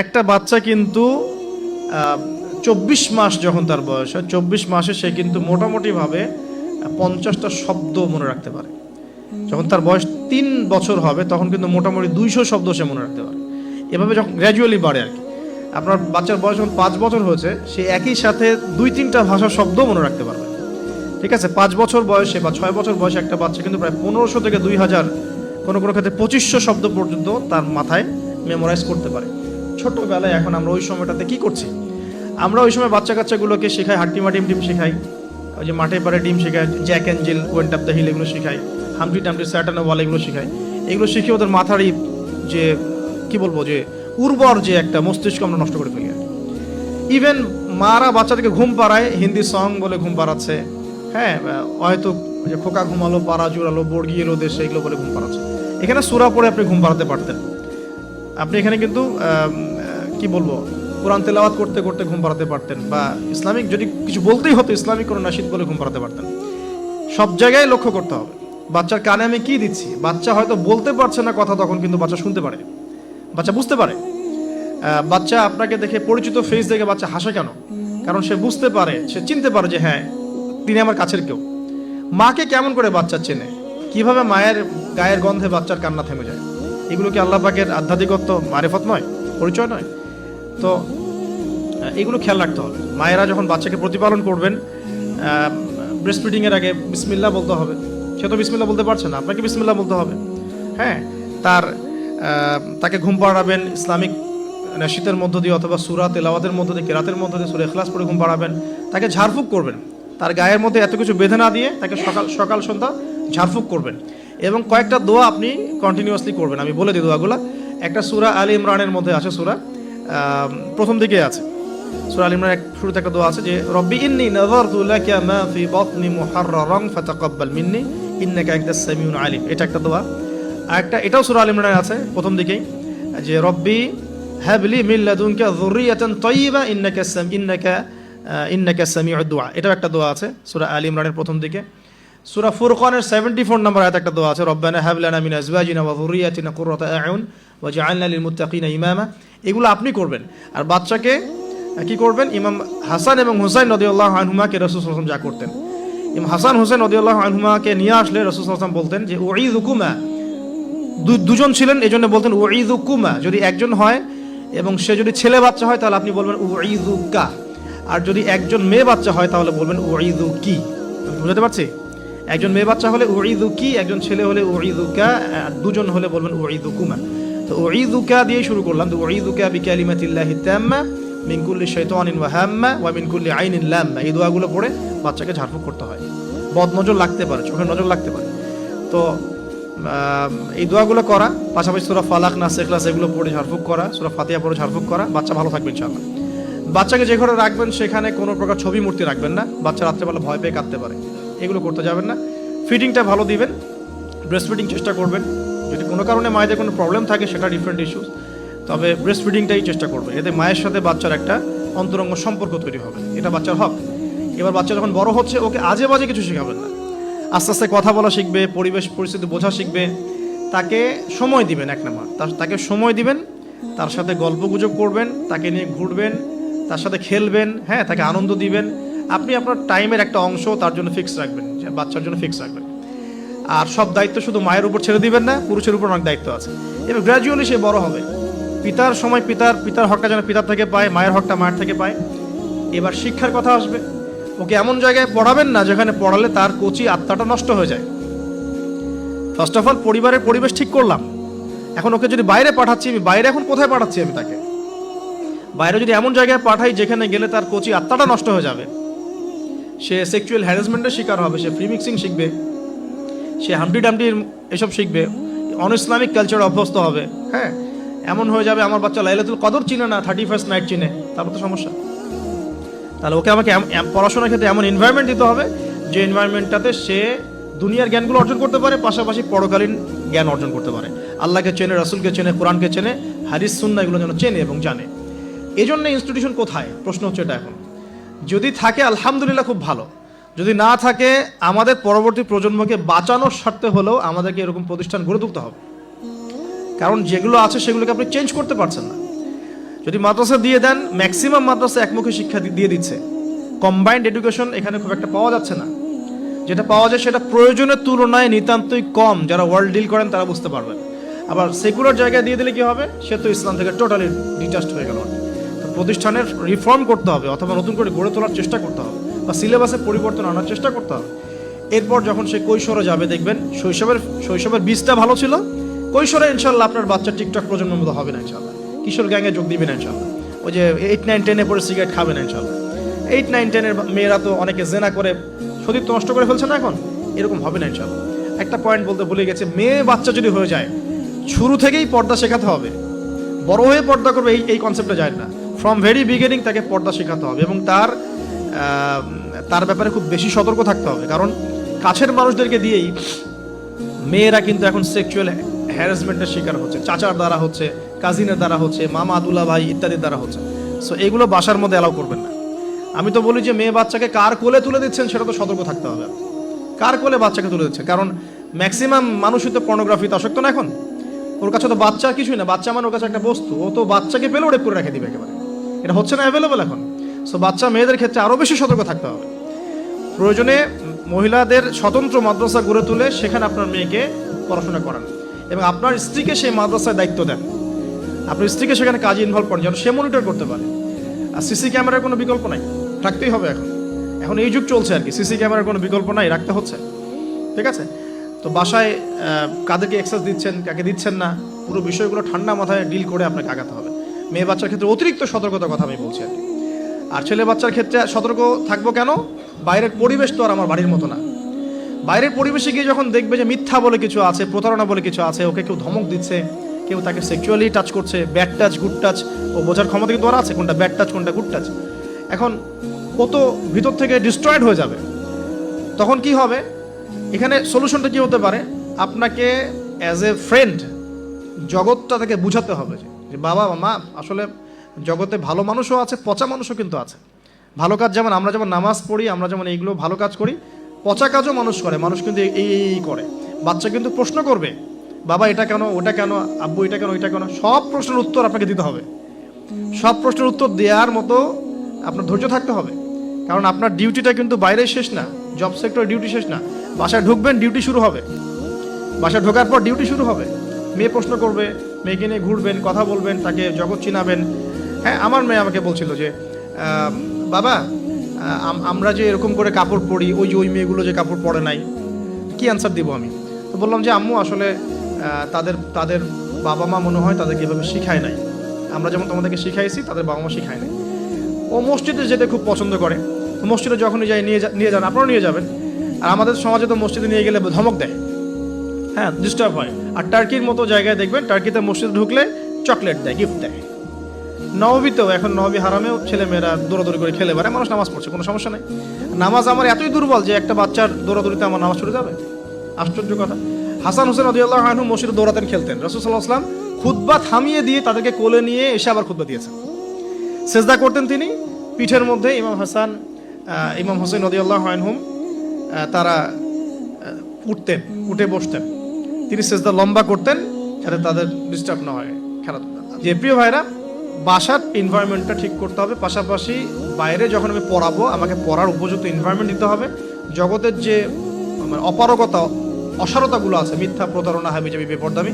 একটা বাচ্চা কিন্তু 24 মাস যখন তার বয়স হয়, 24 মাসে সে কিন্তু মোটামুটিভাবে 50টা শব্দ মনে রাখতে পারে। যখন তার বয়স 3 বছর হবে তখন কিন্তু মোটামুটি 200 শব্দ সে মনে রাখতে পারে। এভাবে যখন গ্র্যাজুয়ালি বাড়ে আর কি। আপনার বাচ্চার বয়স যখন 5 বছর হয়েছে, সে একই সাথে 2-3টা ভাষার শব্দ মনে রাখতে পারবে। ঠিক আছে, 5 বছর বয়সে বা 6 বছর বয়সে একটা বাচ্চা কিন্তু প্রায় 1500 থেকে 2000, কোনো কোনো ক্ষেত্রে 2500 শব্দ পর্যন্ত তার মাথায় মেমোরাইজ করতে পারে। ছোটবেলায় এখন আমরা ওই সময়টাতে কি করছি? আমরা ওই সময় বাচ্চা কাচ্চাগুলোকে শেখাই হাট্টিমা ডিম শেখাই, ওই যে মাঠে পারে ডিম শেখাই, Jack and Jill, went up the hill, এগুলো শেখাই, হামটি টামটি স্যাটার্ন ওয়াল, এগুলো শেখাই। এগুলো শিখে ওদের মাথার এই যে কি বলবো যে উর্বর যে একটা মস্তিষ্ক আমরা নষ্ট করে ফেলি। ইভেন মারা বাচ্চাদেরকে ঘুম পাড়ায়, হিন্দি সং বলে ঘুম পাড়াচ্ছে। হ্যাঁ, হয়তো যে খোকা ঘুমালো, পাড়া জুড়ালো, বর্গি এলো দেশে, এগুলো বলে ঘুম পাড়াচ্ছে। এখানে সূরা পড়ে আপনি ঘুম পাড়াতে পারতেন। আপনি এখানে কিন্তু কি বলবো, কোরআন তেলাওয়াত করতে করতে ঘুম পাড়াতে পারতেন, বা ইসলামিক যদি কিছু বলতেই হতো ইসলামিক কোনো নাশিদ বলে ঘুম পাড়াতে পারতেন। সব জায়গায় লক্ষ্য করতে হবে বাচ্চার কানে আমি কি দিচ্ছি। বাচ্চা হয়তো বলতে পারছে না কথা, তখন কিন্তু বাচ্চা শুনতে পারে, বাচ্চা বুঝতে পারে। বাচ্চা আপনাকে দেখে, পরিচিত ফেস দেখে বাচ্চা হাসে কেন? কারণ সে বুঝতে পারে, সে চিনতে পারে যে হ্যাঁ, তিনি আমার কাছের কেউ। মাকে কেমন করে বাচ্চা চেনে? কিভাবে মায়ের গায়ের গন্ধে বাচ্চার কান্না থেমে যায়? এগুলো কি আল্লাহ পাকের আধ্যাত্মিকত্ব, মারিফত নয়, পরিচয় নয়? তো এগুলো খেয়াল রাখতে হবে। মায়েরা যখন বাচ্চাকে প্রতিপালন করবেন, ব্রেস্ট ফিডিংয়ের আগে বিসমিল্লাহ বলতে হবে। সে তো বিসমিল্লাহ বলতে পারছে না, আপনাকে বিসমিল্লাহ বলতে হবে। হ্যাঁ, তাকে ঘুম পাড়াবেন ইসলামিক নাশিদের মধ্য দিয়ে, অথবা সূরা তেলাওয়াতের মধ্য দিয়ে, কেরাতের মধ্য দিয়ে, সূরা ইখলাস পড়ে ঘুম পাড়াবেন। তাকে ঝাড়ফুঁক করবেন, তার গায়ের মধ্যে এত কিছু বেঁধে না দিয়ে তাকে সকাল সন্ধ্যা ঝাড়ফুঁক করবেন। এবং কয়েকটা দোয়া আপনি কন্টিনিউয়াসলি করবেন। আমি বলে দিই দোয়াগুলো। একটা সূরা আলী ইমরানের মধ্যে আছে, সূরা প্রথম দিকে আছে। সূরা আলী ইমরানের শুরুতে একটা দোয়া আছে যে রব্বি ইন্নী নাযারতু লাকা মা ফি বাতনি মুহাররারান ফাতাকাব্বাল মিন্নী ইন্নাকা আনতাস সামিউল আলিম। এটা একটা দোয়া। আর একটা, এটাও সূরা আলী ইমরানে আছে প্রথম দিকেই, যে রব্বি হাবলি মিন লাদুনকা যুররিয়াতান তাইয়্যিবা ইন্নাকা সামিউদ দুআ। এটাও একটা দোয়া আছে সূরা আলী ইমরানের প্রথম দিকে। সূরা ফুরকানের 74 নম্বর আয়াতে একটা দোয়া আছে, রব্বানা হাব লানা মিন আজওয়াজিনা ওয়া যুররিয়াতিনা কুররাতা আ'ইউন ওয়াজআলনা লিল মুত্তাকিনা ইমামা। এগুলো আপনি করবেন। আর বাচ্চাকে কি করবেন? ইমাম হাসান এবং হুসাইন রাদিয়াল্লাহু আনহুমাকে রাসূল সাল্লাল্লাহু আলাইহি ওয়াসাল্লাম যা করতেন, ইমাম হাসান হুসাইন রাদিয়াল্লাহু আনহুমাকে নিয়ে আসলে রাসূল সাল্লাল্লাহু আলাইহি ওয়াসাল্লাম বলতেন যে উঈযুকুমা। দুজন ছিলেন, এজন্য বলতেন উঈযুকুমা। যদি একজন হয় এবং সে যদি ছেলে বাচ্চা হয় তাহলে আপনি বলবেন উঈযুকা। আর যদি একজন মেয়ে বাচ্চা হয় তাহলে বলবেন উঈযুকি। বুঝতে পারছি? একজন মেয়ে বাচ্চা হলে উঈযুকি, একজন ছেলে হলে উঈযুকা, দুজন হলে বলবেন উঈযুকুমা। তো উঈযুকা দিয়ে শুরু করলাম। তো উঈযুকা বিকালিমাতিল্লাহি তাম্মা মিন কুল্লি শাইতানিন ওয়া হাম্মা ওয়া মিন কুল্লি আইনিন লাম্মা। এই দোয়াগুলো পড়ে বাচ্চাকে ঝাড়ফুঁক করতে হয়। বদ নজর লাগতে পারে, চোখের নজর লাগতে পারে। তো এই দোয়াগুলো করা, পাশাপাশি সূরা ফালাক, নাস, ইখলাস এগুলো পড়ে ঝাড়ফুঁক করা, সূরা ফাতিহা পড়ে ঝাড়ফুঁক করা, বাচ্চা ভালো থাকবে ইনশাআল্লাহ। বাচ্চাকে যে ঘরে রাখবেন সেখানে কোনো প্রকার ছবি মূর্তি রাখবেন না। বাচ্চা রাত্রেবেলা ভয় পেয়ে কাঁদতে পারে, এগুলো করতে যাবেন না। ফিডিংটা ভালো দিবেন, ব্রেস্ট ফিডিং চেষ্টা করবেন। যদি কোনো কারণে মায়েদের কোনো প্রবলেম থাকে সেটা ডিফারেন্ট ইস্যুস, তবে ব্রেস্ট ফিডিংটাই চেষ্টা করবেন। এতে মায়ের সাথে বাচ্চার একটা অন্তরঙ্গ সম্পর্ক তৈরি হবে, এটা বাচ্চার হক। এবার বাচ্চা যখন বড় হচ্ছে ওকে আজে বাজে কিছু শেখাবেন না। আস্তে আস্তে কথা বলা শিখবে, পরিবেশ পরিস্থিতি বোঝা শিখবে। তাকে সময় দিবেন, এক নাম্বার তাকে সময় দিবেন, তার সাথে গল্প গুজব করবেন, তাকে নিয়ে ঘুরবেন, তার সাথে খেলবেন। হ্যাঁ, তাকে আনন্দ দিবেন। আপনি আপনার টাইমের একটা অংশ তার জন্য ফিক্স রাখবেন, বাচ্চার জন্য ফিক্স রাখবেন। আর সব দায়িত্ব শুধু মায়ের উপর ছেড়ে দিবেন না, পুরুষের উপর অনেক দায়িত্ব আছে। এবার গ্র্যাজুয়ালি সে বড় হবে, পিতার সময় পিতার হকটা যেন পিতার থেকে পায়, মায়ের হকটা মায়ের থেকে পায়। এবার শিক্ষার কথা আসবে। ওকে এমন জায়গায় পড়াবেন না যেখানে পড়ালে তার কোচি আত্মাটা নষ্ট হয়ে যায়। ফার্স্ট অফ অল পরিবারের পরিবেশ ঠিক করলাম। এখন ওকে যদি বাইরে পাঠাচ্ছি, আমি বাইরে এখন কোথায় পাঠাচ্ছি? আমি তাকে বাইরে যদি এমন জায়গায় পাঠাই যেখানে গেলে তার কোচি আত্মাটা নষ্ট হয়ে যাবে, সে সেক্সুয়াল হ্যারাসমেন্টের শিকার হবে, সে ফ্রি মিক্সিং শিখবে, সে হামটি ডামটি এসব শিখবে, অন ইসলামিক কালচারে অভ্যস্ত হবে। হ্যাঁ, এমন হয়ে যাবে আমার বাচ্চা লাইলাতুল কদর চিনে না, 31st নাইট চিনে, তারপর তো সমস্যা। তাহলে ওকে আমাকে পড়াশোনার ক্ষেত্রে এমন এনভায়রনমেন্ট দিতে হবে যে এনভায়রনমেন্টটাতে সে দুনিয়ার জ্ঞানগুলো অর্জন করতে পারে, পাশাপাশি পরকালীন জ্ঞান অর্জন করতে পারে। আল্লাহকে চেনে, রাসূলকে চেনে, কোরআনকে চেনে, হাদিস সুন্নাহ এগুলো যেন চেনে এবং জানে। এই জন্য ইনস্টিটিউশন কোথায়, প্রশ্ন হচ্ছে এটা। এখন যদি থাকে আলহামদুলিল্লাহ, খুব ভালো। যদি না থাকে, আমাদের পরবর্তী প্রজন্মকে বাঁচানোর স্বার্থে হলেও আমাদেরকে এরকম প্রতিষ্ঠান গড়ে তুলতে হবে। কারণ যেগুলো আছে সেগুলোকে আপনি চেঞ্জ করতে পারছেন না। যদি মাদ্রাসা দিয়ে দেন, ম্যাক্সিমাম মাদ্রাসা একমুখী শিক্ষা দিয়ে দিচ্ছে, কম্বাইন্ড এডুকেশন এখানে খুব একটা পাওয়া যাচ্ছে না। যেটা পাওয়া যায় সেটা প্রয়োজনের তুলনায় নিতান্তই কম। যারা ওয়ার্ল্ড ডিল করেন তারা বুঝতে পারবেন। আবার সেকুলার জায়গায় দিয়ে দিলে কি হবে, সে তো ইসলাম থেকে টোটালি ডিটাচড হয়ে গেল। তো প্রতিষ্ঠানের রিফর্ম করতে হবে, অথবা নতুন করে গড়ে তোলার চেষ্টা করতে হবে, বা সিলেবাসে পরিবর্তন আনার চেষ্টা করতে হবে। এরপর যখন সে কৈশোরে যাবে, দেখবেন শৈশবের বীজটা ভালো ছিল, কৈশোরে ইনশাল্লাহ আপনার বাচ্চা টিকটক প্রজন্মের মতো হবে না ইনশাল্লাহ। কিশোর গ্যাংয়ে যোগ দিবে না ইনশাল্লাহ। ওই যে 8, 9, 10 পরে সিগারেট খাবে না ইনশাল্লাহ। 8, 9, 10 মেয়েরা তো অনেকে জেনা করে সতীত্ব নষ্ট করে ফেলছে না এখন, এরকম হবে না ইনশাল্লাহ। একটা পয়েন্ট বলতে ভুলে গেছে, মেয়ে বাচ্চা যদি হয়ে যায়, শুরু থেকেই পর্দা শেখাতে হবে। বড় হয়ে পর্দা করবে এই কনসেপ্টে যায় না। ফ্রম ভেরি বিগিনিং তাকে পর্দা শেখাতে হবে, এবং তার ব্যাপারে খুব বেশি সতর্ক থাকতে হবে। কারণ কাছের মানুষদেরকে দিয়েই মেয়েরা কিন্তু এখন সেক্সুয়াল হ্যারাসমেন্টের শিকার হচ্ছে, চাচার দ্বারা হচ্ছে, কাজিনের দ্বারা হচ্ছে, মামা দুলা ভাই ইত্যাদির দ্বারা হচ্ছে। সো এগুলো বাসার মধ্যে অ্যালাউ করবেন না। আমি তো বলি যে মেয়ে বাচ্চাকে কার কোলে তুলে দিচ্ছেন সেটা তো সতর্ক থাকতে হবে। কার কোলে বাচ্চাকে তুলে দিচ্ছে, কারণ ম্যাক্সিমাম মানুষই তো পর্নোগ্রাফিতে আসক্ত না এখন। ওর কাছে তো বাচ্চা কিছুই না, বাচ্চা মানে ওর কাছে একটা বস্তু, ও তো বাচ্চাকে পেলেও রেপ করে রেখে দিবে একেবারে। এটা হচ্ছে না অ্যাভেলেবল এখন। সো বাচ্চা মেয়েদের ক্ষেত্রে আরও বেশি সতর্ক থাকতে হবে। প্রয়োজনে মহিলাদের স্বতন্ত্র মাদ্রাসা গড়ে তুলে সেখানে আপনার মেয়েকে পড়াশোনা করান, এবং আপনার স্ত্রীকে সেই মাদ্রাসায় দায়িত্ব দেন। আপনার স্ত্রীকে সেখানে কাজে ইনভলভ করেন যেন সে মনিটর করতে পারে। আর সিসি ক্যামেরার কোনো বিকল্প নাই, রাখতেই হবে। এখন এই যুগ চলছে আর কি, সিসি ক্যামেরার কোনো বিকল্প নাই, রাখতে হচ্ছে। ঠিক আছে? তো বাসায় কাদেরকে অ্যাক্সেস দিচ্ছেন, কাকে দিচ্ছেন না, পুরো বিষয়গুলো ঠান্ডা মাথায় ডিল করে আপনাকে আগাতে হবে। মেয়ে বাচ্চার ক্ষেত্রে অতিরিক্ত সতর্কতার কথা আমি বলছি আর কি। আর ছেলে বাচ্চার ক্ষেত্রে সতর্ক থাকবো কেন, বাইরের পরিবেশ তো আর আমার বাড়ির মতো না। বাইরের পরিবেশে গিয়ে যখন দেখবে যে মিথ্যা বলে কিছু আছে, প্রতারণা বলে কিছু আছে, ওকে কেউ ধমক দিচ্ছে, কেউ তাকে সেক্সুয়ালি টাচ করছে, ব্যাড টাচ গুড টাচ, ও বোঝার ক্ষমতা কিন্তু ওর আছে কোনটা ব্যাড টাচ কোনটা গুড টাচ। এখন ও তো ভিতর থেকে ডিস্ট্রয়েড হয়ে যাবে। তখন কি হবে, এখানে সলিউশনটা কি হতে পারে, আপনাকে অ্যাজ এ ফ্রেন্ড জগৎটা থেকে বুঝাতে হবে যে বাবা মা, আসলে জগতে ভালো মানুষও আছে, পচা মানুষও কিন্তু আছে। ভালো কাজ যেমন আমরা যেমন নামাজ পড়ি, আমরা যেমন এইগুলো ভালো কাজ করি, পচা কাজও মানুষ করে। মানুষ কিন্তু এই করে। বাচ্চা কিন্তু প্রশ্ন করবে, বাবা এটা কেন, ওটা কেন, আব্বু এটা কেন, ওইটা কেন। সব প্রশ্নের উত্তর আপনাকে দিতে হবে। সব প্রশ্নের উত্তর দেওয়ার মতো আপনার ধৈর্য থাকতে হবে। কারণ আপনার ডিউটিটা কিন্তু বাইরে শেষ না, জব সেক্টর ডিউটি শেষ না। বাসায় ঢুকবেন, ডিউটি শুরু হবে। বাসায় ঢোকার পর ডিউটি শুরু হবে। মেয়ে প্রশ্ন করবে, মেয়েকে নিয়ে ঘুরবেন, কথা বলবেন, তাকে জগৎ চিনাবেন। হ্যাঁ, আমার মেয়ে আমাকে বলছিল যে বাবা আমরা যে এরকম করে কাপড় পরি, ওই মেয়েগুলো যে কাপড় পরে নাই, কি অ্যান্সার দিব আমি? তো বললাম যে আম্মু আসলে তাদের বাবা মা মনে হয় তাদেরকে এভাবে শিখায় নাই। আমরা যেমন তোমাদেরকে শিখাইছি, তাদের বাবা মা শিখায় নাই। ও মসজিদে যেতে খুব পছন্দ করে। মসজিদে যখনই যাই নিয়ে যান, আপনারাও নিয়ে যাবেন। আর আমাদের সমাজে তো মসজিদে নিয়ে গেলে ধমক দেয়, হ্যাঁ, ডিস্টার্ব হয়। আর টার্কির মতো জায়গায় দেখবেন, টার্কিতে মসজিদে ঢুকলে চকলেট দেয়, গিফট দেয়। নববীতেও, এখন নবী হারামেও ছেলেমেয়েরা দৌড়াদৌড়ি করে খেলে বেড়ায়, মানুষ নামাজ পড়ছে, কোনো সমস্যা নেই। নামাজ আমার এতই দুর্বল যে একটা বাচ্চার দৌড়াদৌড়িতে আমার নামাজ ছুটে যাবে? আশ্চর্য কথা। হাসান হোসেন রাদিয়াল্লাহু আনহু মসজিদে দৌড়াতেন, খেলতেন। রাসূল সাল্লাল্লাহু আলাইহি ওয়াসাল্লাম খুতবা থামিয়ে দিয়ে তাদেরকে কোলে নিয়ে এসে আবার খুতবা দিয়েছেন। সেজদা করতেন তিনি, পিঠের মধ্যে ইমাম হাসান, ইমাম হোসেন রাদিয়াল্লাহু আনহুম তারা উঠতেন, উঠে বসতেন। তিনি সেজদা লম্বা করতেন যাতে তাদের ডিস্টার্ব না হয় খেলাধুলা। যে প্রিয় ভাইরা, বাসার এনভায়রনমেন্টটা ঠিক করতে হবে। পাশাপাশি বাইরে যখন আমি পড়াবো, আমাকে পড়ার উপযুক্ত এনভায়রনমেন্ট দিতে হবে। জগতের যে অপারগতা, অসারতাগুলো আছে, মিথ্যা, প্রতারণা, হাবিজাবি, বেপরদামি,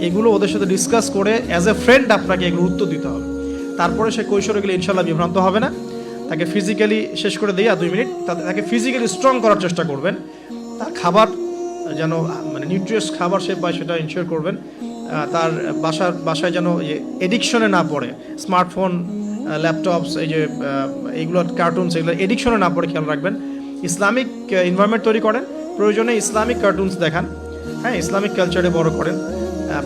এগুলো ওদের সাথে ডিসকাস করে অ্যাজ এ ফ্রেন্ড আপনাকে এগুলো উত্তর দিতে হবে। তারপরে সে কৈশোরে গেলে ইনশাল্লাহ বিভ্রান্ত হবে না। তাকে ফিজিক্যালি শেষ করে দিয়ে 2 মিনিট তাকে ফিজিক্যালি স্ট্রং করার চেষ্টা করবেন। তার খাবার যেন মানে নিউট্রিয়াস খাবার সে পায় সেটা ইনশিওর করবেন। তার বাসায় যেন এডিকশনে না পড়ে, স্মার্টফোন, ল্যাপটপস, এই যে এইগুলো কার্টুনস, এগুলো এডিকশনে না পড়ে খেয়াল রাখবেন। ইসলামিক এনভায়রনমেন্ট তৈরি করেন, প্রয়োজনে ইসলামিক কার্টুনস দেখান, হ্যাঁ, ইসলামিক কালচারে বড় করেন।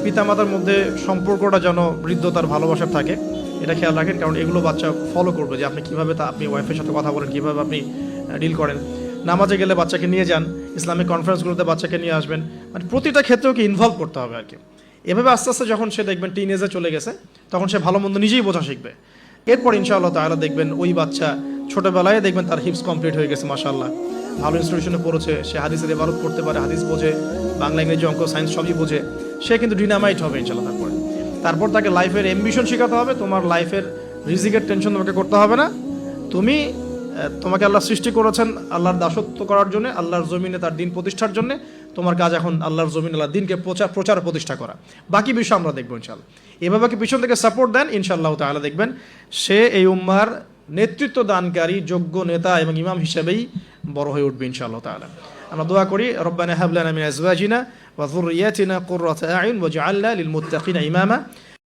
পিতামাতার মধ্যে সম্পর্কটা যেন হৃদ্যতার, ভালোবাসার থাকে, এটা খেয়াল রাখেন। কারণ এগুলো বাচ্চা ফলো করবে যে আপনি কীভাবে আপনি ওয়াইফের সাথে কথা বলেন, কীভাবে আপনি ডিল করেন। নামাজে গেলে বাচ্চাকে নিয়ে যান, ইসলামিক কনফারেন্সগুলোতে বাচ্চাকে নিয়ে আসবেন। মানে প্রতিটা ক্ষেত্রেও কি ইনভলভ করতে হবে আর কি। এভাবে আস্তে আস্তে যখন সে দেখবেন টিনেজে চলে গেছে, তখন সে ভালো মন্দ নিজেই বোঝা শিখবে। এরপর ইনশাআল্লাহ তাআলা দেখবেন ওই বাচ্চা ছোটোবেলায় দেখবেন তার হিপস কমপ্লিট হয়ে গেছে, মাশাআল্লাহ, ভালো ইনস্টিটিউশনে পড়েছে, সে হাদিসের ইবারত করতে পারে, হাদিস বোঝে, বাংলা, ইংরেজি, অঙ্ক, সায়েন্স সবই বোঝে। সে কিন্তু ডিনামাইট হবে ইনশাআল্লাহ। তারপরে তারপর তাকে লাইফের অ্যাম্বিশন শেখাতে হবে। তোমার লাইফের রিজিকের টেনশন তোমাকে করতে হবে না। তুমি তোমাকে আল্লাহ সৃষ্টি করেছেন আল্লাহর দাসত্ব করার জন্য, আল্লাহর জমিনে তার দিন প্রতিষ্ঠার জন্য। তোমার কাজ এখন আল্লাহর জমিনে আল্লাহর দিনকে প্রচার প্রতিষ্ঠা করা। বাকি বিষয় আমরা দেখবো ইনশাআল্লাহ। এভাবে কি পিছন থেকে সাপোর্ট দেন, ইনশাআল্লাহ তাআলা দেখবেন সে এই উম্মার নেতৃত্ব দানকারী যোগ্য নেতা এবং ইমাম হিসেবেই বড় হয়ে উঠবে ইনশাআল্লাহ তাআলা। আমরা দোয়া করি, রব্বানা হাব লানা মিন আজওয়াজিনা ওয়া যুররিয়াতিনা কুররাতা আ'ইউন ওয়াজআলনা লিল মুত্তাকিনা ইমামা।